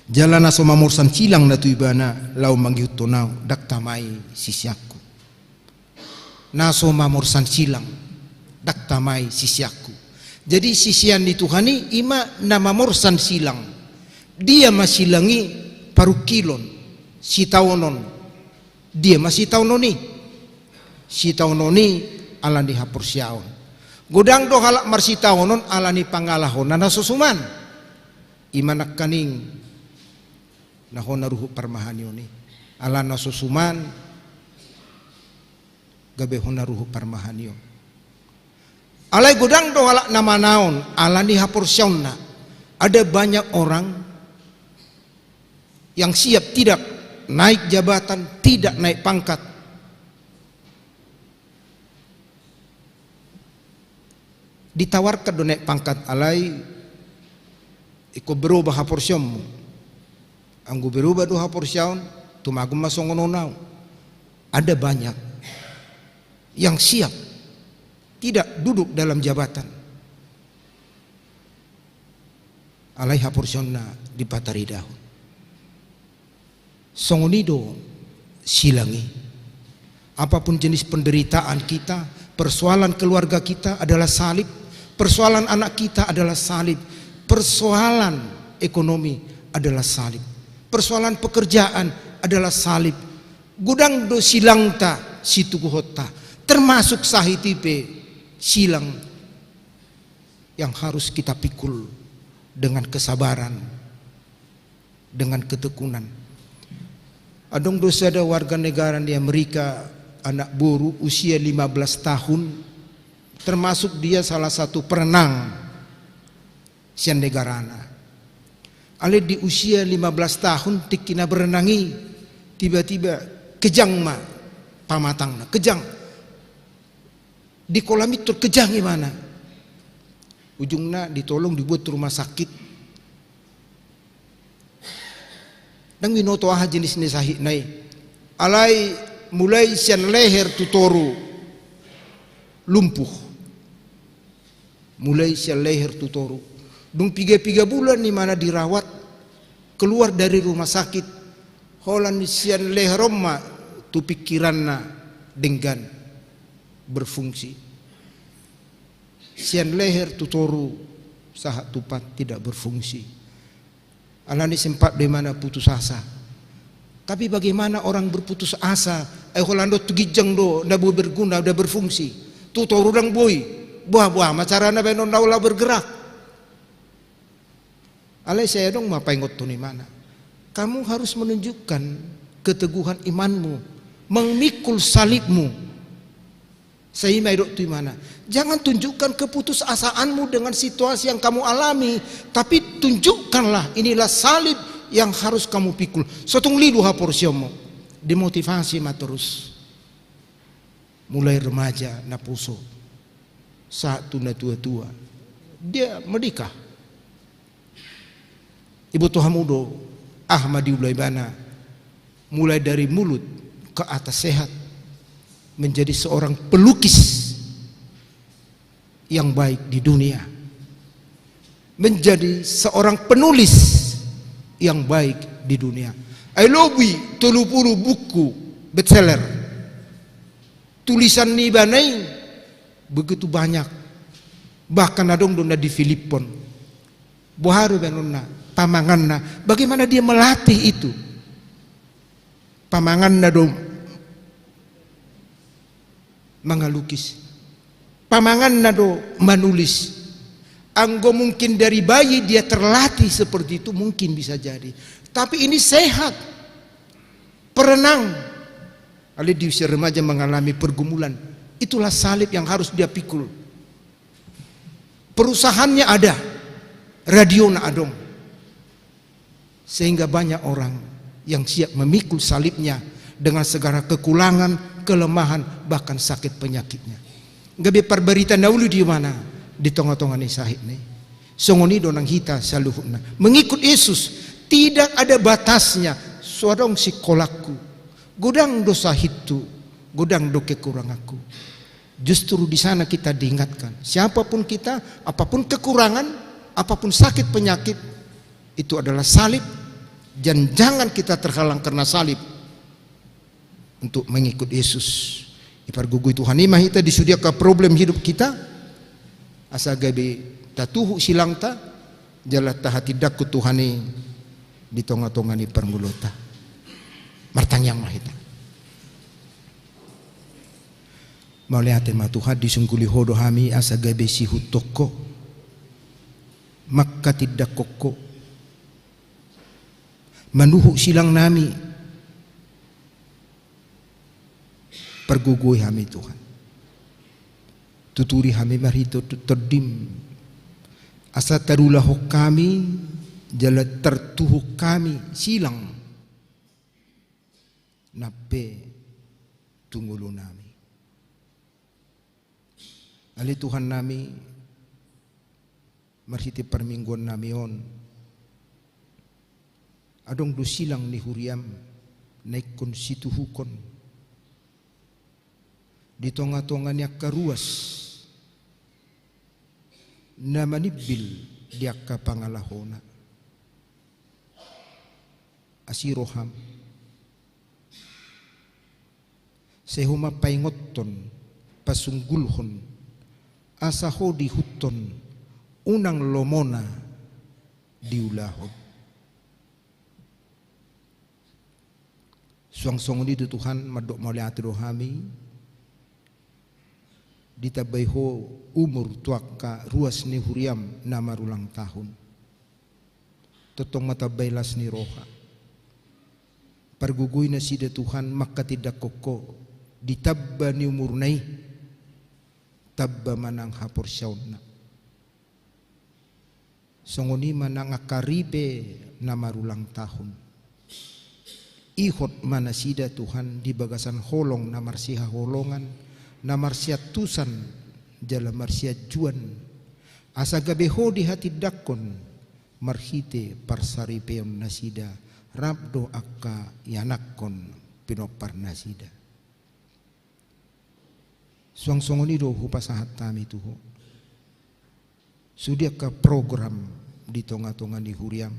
Jalana so mamursan cilang na tuibana lau manggihut tonau dak tamai sisiaku. Naso mamursan cilang dak tamai sisiaku. Jadi sisian di Tuhani ima nama morsan silang. Dia masih langi paru kilon si taonon. Dia masih taononi. Si taononi ala di hapur siaon. Godang do halak marsi taonon ala ni pangalahon nana susuman. Imanak kaning nahona ruhu parmahanioni. Ala na susuman gabe hona ruhu parmahanio. Alai godang do halak nama naon ala ni hapur siaonna. Ada banyak orang yang siap tidak naik jabatan, tidak naik pangkat. Ditawarkan do naik pangkat alai iko berubah hapur siommu. Anggu berubah do hapur siaon tumagum masongononau. Ada banyak yang siap tidak duduk dalam jabatan. Alai hapur sionna di patari dahun. Songonido silangi. Apapun jenis penderitaan kita, persoalan keluarga kita adalah salib, persoalan anak kita adalah salib, persoalan ekonomi adalah salib, persoalan pekerjaan adalah salib. Gudang do silangta situguhota, termasuk sahitipe silang yang harus kita pikul dengan kesabaran, dengan ketekunan. Adong dosa ada warga negara di Amerika anak boru usia 15 tahun, termasuk dia salah satu perenang sian negarana. Ale di usia 15 tahun tikina berenangi, tiba-tiba kejang ma pamatangna kejang Di kolam itu terkejang gimana? Ujungnya ditolong dibuat rumah sakit. Dan winoto aha jenis ni sahih nai. Alai mulai sian leher tutoru lumpuh. Mulai sian leher tutoru. Dung 3 bulan ni mana dirawat, keluar dari rumah sakit. Holan sian leher romma tu pikiranna dengan berfungsi. Sian leher tutoru sahat tupat tidak berfungsi. Alani sempat di mana putus asa. Tapi bagaimana orang berputus asa? Holando tugijang do, ndak berguna, ndak berfungsi. Tutoru dang boy, buah-buah macarana benon daula bergerak. Alai saya dong mapaingot tu ni mana? Kamu harus menunjukkan keteguhan imanmu, memikul salibmu. Sehingga hidup tu mana? Jangan tunjukkan keputusasaanmu dengan situasi yang kamu alami, tapi tunjukkanlah inilah salib yang harus kamu pikul. Sotong lidu haporsiomo, dimotivasi ma terus. Mulai remaja na puso, saat tu na tua-tua, dia menikah. Ibu Tuhamudo Ahmadi Ulaibana mulai dari mulut ke atas sehat menjadi seorang pelukis yang baik di dunia, menjadi seorang penulis yang baik di dunia. Ailobi 30 buku bestseller, tulisan nibanai begitu banyak, bahkan adong dona di Filipon, buharu benonna pamanganna, bagaimana dia melatih itu. Pamanganna dong mengalukis, pamanganna do menulis. Anggo mungkin dari bayi dia terlatih seperti itu, mungkin bisa jadi. Tapi ini sehat, perenang. Ali di usia remaja mengalami pergumulan, itulah salib yang harus dia pikul. Perusahaannya ada, radio na adong. Sehingga banyak orang yang siap memikul salibnya dengan segala kekurangan, kelemahan, bahkan sakit penyakitnya. Gabi perberita naulu di mana? Di tengah-tengah ni sahid ni. Songoni donang hita saluhuna. Mengikut Yesus tidak ada batasnya. Suadong sikolaku, godang dosa hitu, godang do kekuranganku. Justru di sana kita diingatkan, siapapun kita, apapun kekurangan, apapun sakit penyakit, itu adalah salib. Dan jangan kita terhalang karena salib untuk mengikut Yesus. Ipar gugui Tuhan imah kita disediakan problem hidup kita. Asa gabe tatuhu silang ta jalat ta hati dakku Tuhani di tonga-tonga ni permulota. Martangyang mah kita. Mau lihatin mah Tuhan disungguli hodo hami asa gabe sihut toko. Maka tidak koko. Manuhu silang nami, pergugui kami Tuhan, tuturi kami marito terdim, asa tarulah kami, jalan tertuhuk kami silang, nape tungulu nami, ali Tuhan nami, marhiti permingguan nami on. Adong do silang ni huriam naikon situhukon di tonga-tonga niya karuas na manibil diya ka pangalahona asiroham sehuma paingoton pasunggulhon asaho di huton unang lomona diulahon. Suang-suang itu Tuhan madok maliati rohami ditabaiho umur tuaka ruas ni huriam nama ulang tahun totong mata bailas ni roha parguguy na sida Tuhan maka tidak koko ditabba ni umur nai tabba manang hapor syauna songoni manang akaribe nama ulang tahun ihot manasida Tuhan di bagasan holong namar siha holongan namar siatusan jala marsiat juan asa gabeho di hati dakon marhite parsaripeon nasida rabdo akka yanakon pinopar nasida suang-songonido hupasahat tami tuho sudia ka program di tonga-tonga ni huriam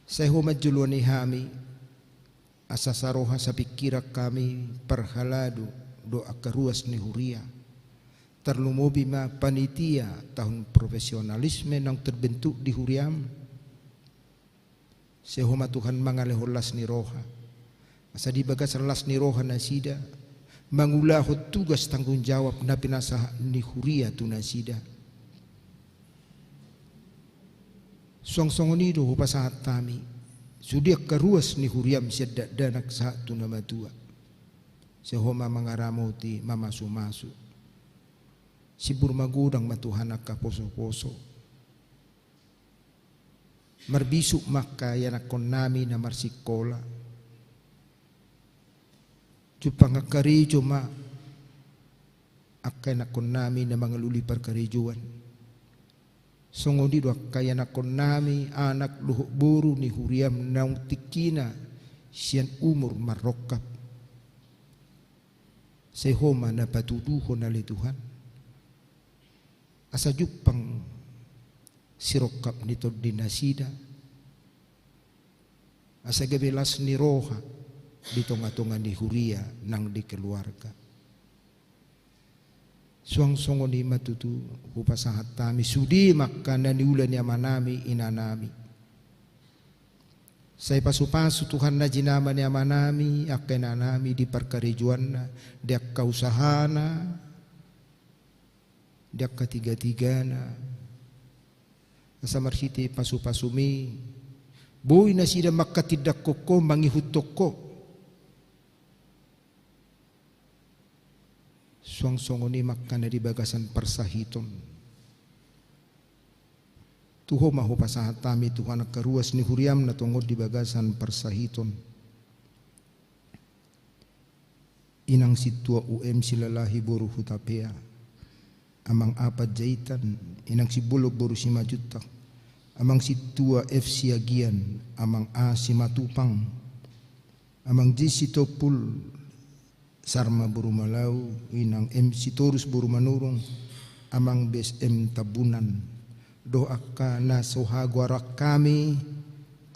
saya humajulwani hami asa saroha sa pikira kami perhalado doa keruas ni huria terlumubi ma panitia tahun profesionalisme yang terbentuk di huriam sehoma Tuhan mangaleholas ni roha asa dibagas las ni roha nasida mangulahot tugas tanggung jawab na pinasa ni huria tu nasida song-songonido hupasahat tami sudia keruas ni huriam siadak danak saat tu nama tua sehoma mangaramoti mamasu-masu sibur magudang matuhanak ka poso-poso marbisuk maka yanakon nami na marsikola jupang akarijo ma akay nakon nami na mga luli parkarijuan songodi do akay nakon nami anak luhuk buru ni huriam naung tikina siyan umur marokap sehoma na patuduhon ali Tuhan asa jupang sirokap nito dinasida asa gabelas ni roha di tonga-tonga ni huria nang di keluarga suang-songo ni matutu hupasahat tami sudi makana ni ulan yamanami inanami saya pasu-pasu Tuhan na jinama ni amanami akenanami di perkarijuan na di akausahana dia ketiga-tiga na asa marsiti pasu-pasumi boy na sida makatidak koko mangihut toko suang-songo ni makana di bagasan persahiton tuho maho pasahat tami Tuhan karuas ni huriam na tungod di bagasan persahiton inang situa silalahi boru hutapea amang apat jaitan inang si bulog boru si majutak amang si tua FC agian amang A si matupang amang J si topul sarma boru malau inang M si torus boru manurong amang BSM tabunan doa ka na sohagwarak kami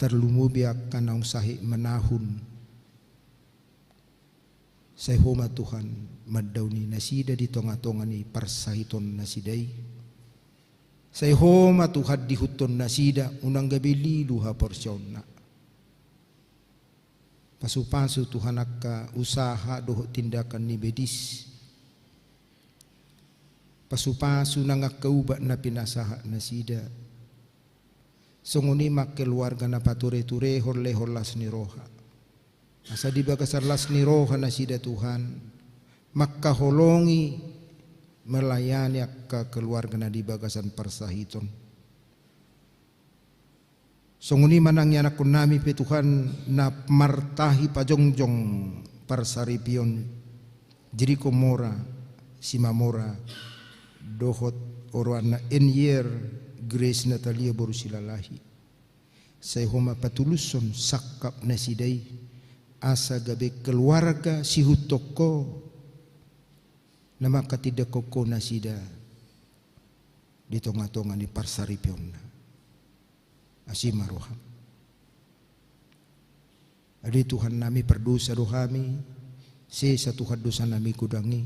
terlumubi akan naung sahi menahun saya homa Tuhan madaw ni nasida di tonga-tonga ni parsahiton nasidai saya homa Tuhan di huton nasida unang gabi liluha porsyon na pasu-pasu Tuhan akka usaha doh tindakan ni bedis pasu-pasu nangakaubat na pinasaha nasida songoni mak keluarga na pature-ture horle-horlas ni roha asa di bagasarlas ni roha nasida Tuhan makkaholongi melayani akka keluarga na di bagasan persahiton songuni manang anak nami pe Tuhan na martahi pajongjong parsaripion jadi komora simamora dohot orwana enyer Grace Natalia Borusilalahi saya homa patuluson sakap nasidai asa gabe keluarga si hutoko nama katidak koko nasida di tonga-tonga ni parsaripion asima roham adi Tuhan nami perdosa rohami sesa Tuhan dosa nami kudangi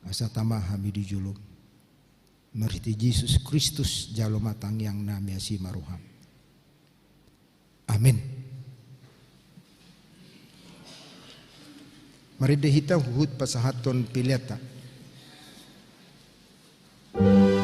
asa tamahami di julum meriti Yesus Kristus jalo matang yang nami asima roham amin. Mari dehita huhut pasahaton pileta. Saya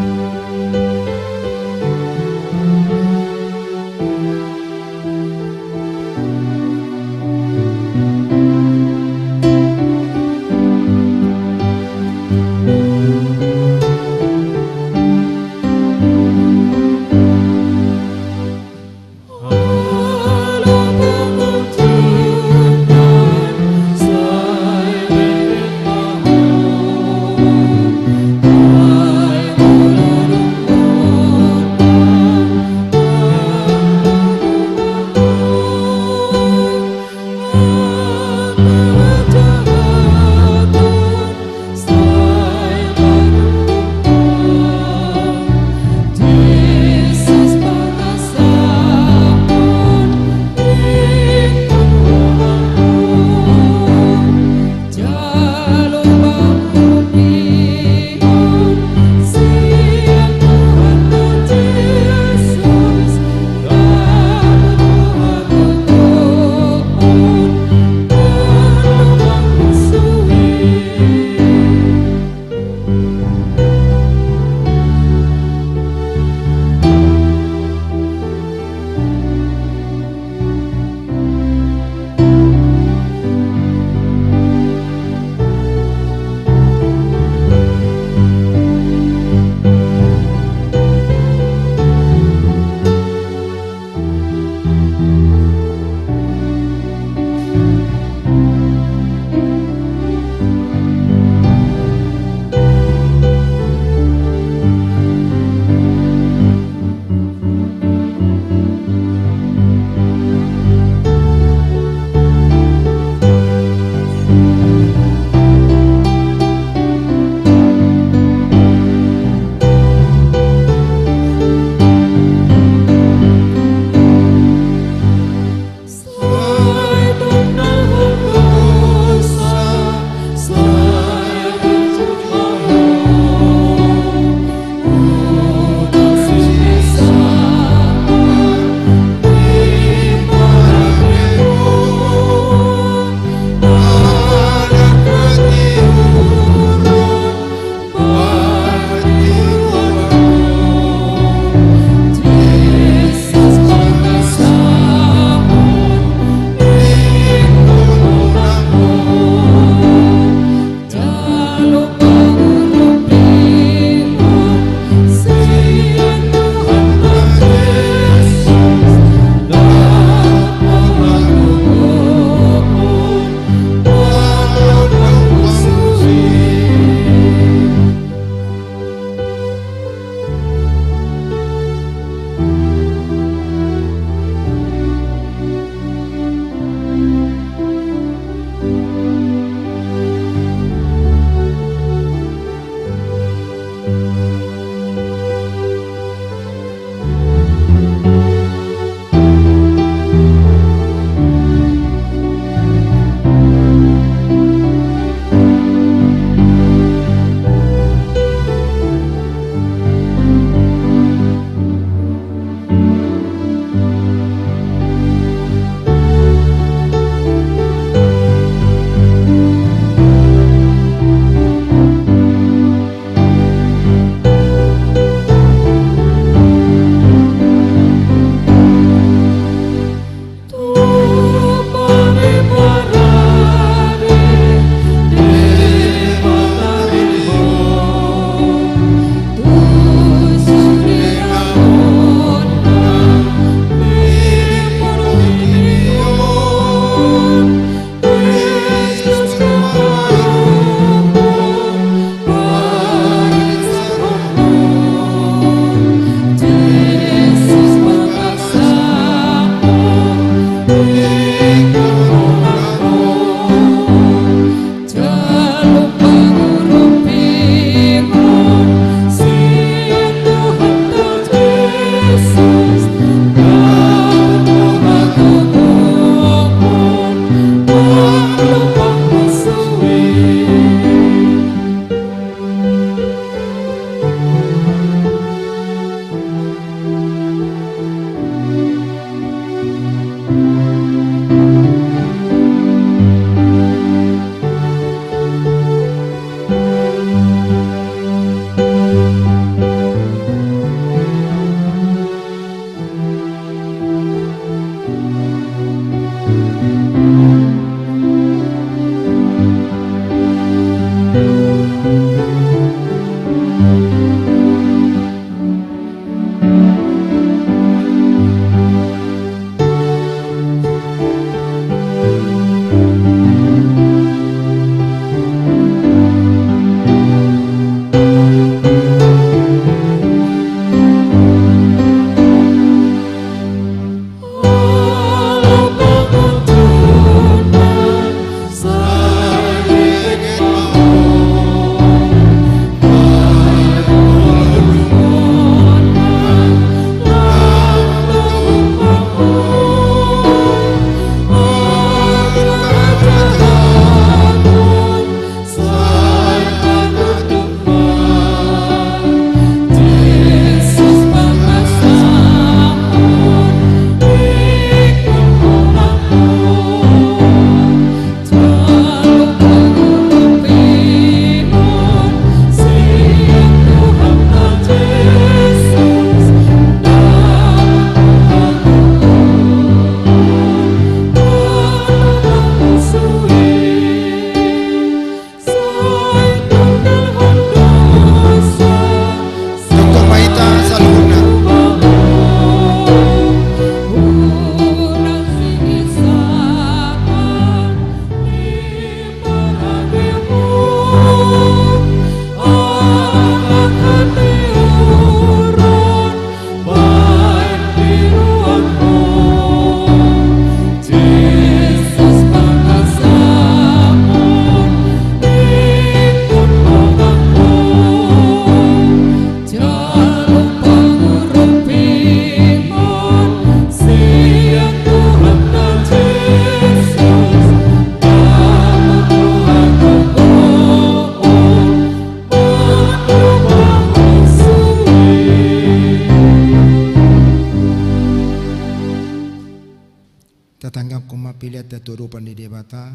pilihat datodopan di debata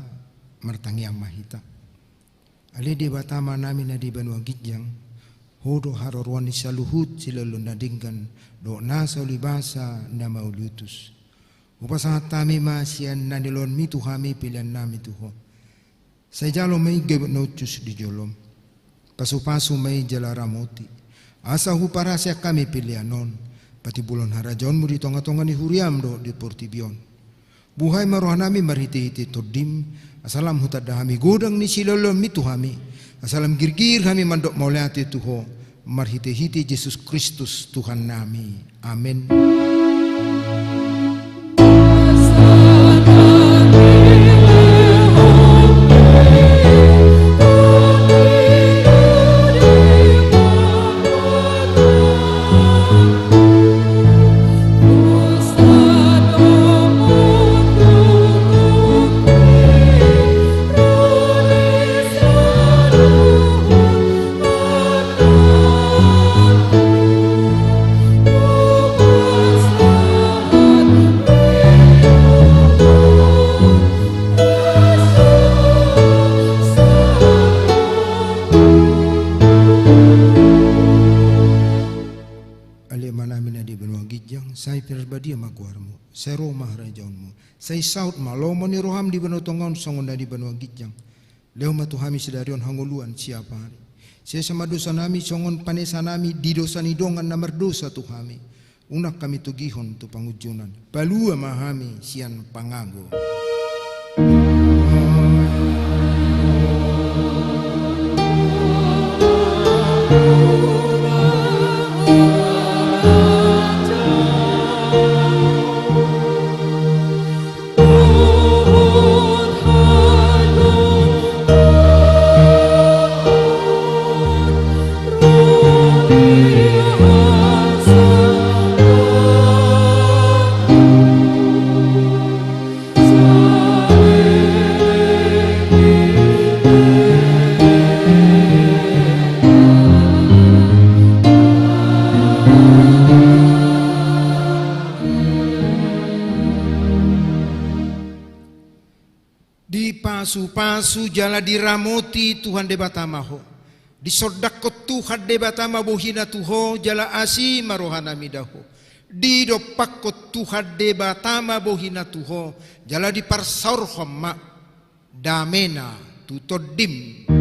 martangiang mahita. Ali debata manami na di Banua Gijang hodo harorwan ni saluhut sila lunadingkan do nasa ulibasa na maulutus. Upasangat tami masian na nilon mitu hami pilihan nami tuho. Sa jalo may gebet notus di jolom. Pasu-pasu may jalaramoti. Asa hupara siya kami pilihanon. Pati bulan harajon mo di tonga-tonga ni huriam do di Portibion. Buhay marohan nami marhiti-hiti todim. Asalam hutad hami godang ni silolom mitu hami. Asalam girgir kami mandok mauliati tuho. Marhiti-hiti Yesus Kristus Tuhan nami. Amin. Saya perbadia magwarmu, saya romah rajaunmu, saya saut malomo ni roham di benotongon songon di Banua Gijang. Leo matuhami sedarion hanguluan siapa hari. Saya sama dosa nami songon panesa nami di dosa nidongan namar dosa tuhami. Unak kami tugihon tu pangujunan. Balua mahami sian pangago. Pasu-pasu jala diramoti Tuhan debatamaho. Disodakot Tuhan debatama bohina tuho jala asi marohana midaho. Didopakot Tuhan debatama bohina tuho jala diparsaur homma damena tutodim.